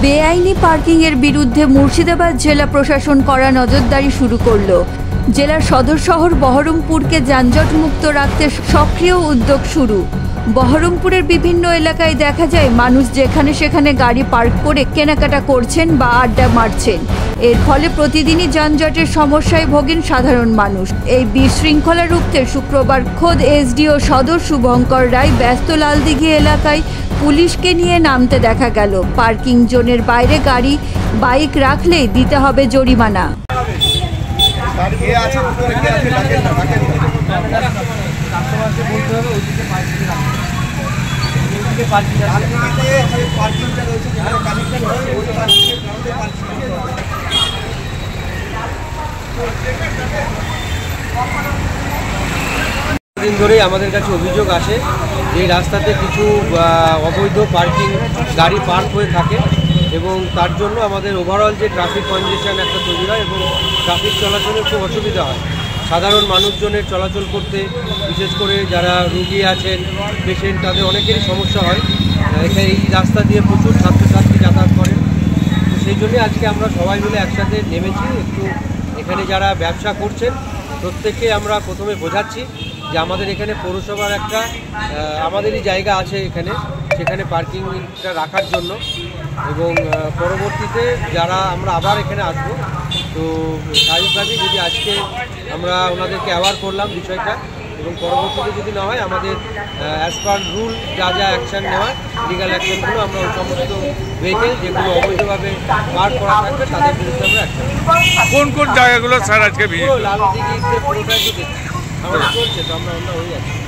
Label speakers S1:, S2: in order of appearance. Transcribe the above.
S1: বেআইনি পার্কিংয়ের বিরুদ্ধে মুর্শিদাবাদ জেলা প্রশাসন কড়া নজরদারি শুরু করলো। জেলার সদর শহর বহরমপুরকে যানজটমুক্ত রাখতে সক্রিয় উদ্যোগ শুরু। বহরমপুরের বিভিন্ন এলাকায় দেখা যায় মানুষ যেখানে সেখানে গাড়ি পার্ক করে কেনাকাটা করছেন বা আড্ডা মারছেন। এর ফলে প্রতিদিনই যানজটের সমস্যায় ভোগেন সাধারণ মানুষ। এই বিশৃঙ্খলা রুখতে শুক্রবার খোদ এসডিও সদর শুভঙ্কর রায় ব্যস্ত লালদিঘি এলাকায় পুলিশকে নিয়ে নামতে দেখা গেল। পার্কিং জোনের বাইরে গাড়ি বাইক রাখলেই দিতে হবে জরিমানা।
S2: দিন ধরেই আমাদের কাছে অভিযোগ আসে যে রাস্তাতে কিছু অবৈধ পার্কিং গাড়ি পার্ক হয়ে থাকে এবং তার জন্য আমাদের ওভারঅল যে ট্রাফিক কনজেশন একটা তৈরি হয় এবং ট্রাফিক চলাচলের খুব অসুবিধা হয়। সাধারণ মানুষজনের চলাচল করতে, বিশেষ করে যারা রুগী আছেন, পেশেন্ট, তাদের অনেকেরই সমস্যা হয়। এখানে এই রাস্তা দিয়ে প্রচুর ছাত্রছাত্রী যাতায়াত করেন। তো সেই জন্যে আজকে আমরা সবাই মিলে একসাথে নেমেছি। একটু এখানে যারা ব্যবসা করছেন প্রত্যেককে আমরা প্রথমে বোঝাচ্ছি যে আমাদের এখানে পৌরসভার একটা আমাদেরই জায়গা আছে এখানে, সেখানে পার্কিংটা রাখার জন্য, এবং পরবর্তীতে যারা আমরা আবার এখানে আসবো। তো স্বাভাবিকভাবেই যদি আজকে আমরা ওনাদেরকে অ্যাওয়ার করলাম বিষয়টা, এবং পরবর্তীতে যদি না হয় আমাদের অ্যাজ পার রুল যা যা অ্যাকশান নেওয়ার লিগাল অ্যাকশানগুলো আমরা ওই সমস্ত ভেহিকেল যেগুলো অবৈধভাবে পার্ক করা থাকবে তাদের বিরুদ্ধে আমরা অ্যাকশান।
S3: কোন কোন জায়গাগুলো স্যার আজকে
S2: লালদিঘিতে পুরোটাই তো দেখছি আমাদের চলছে, তো আমরা হয়ে যাচ্ছি।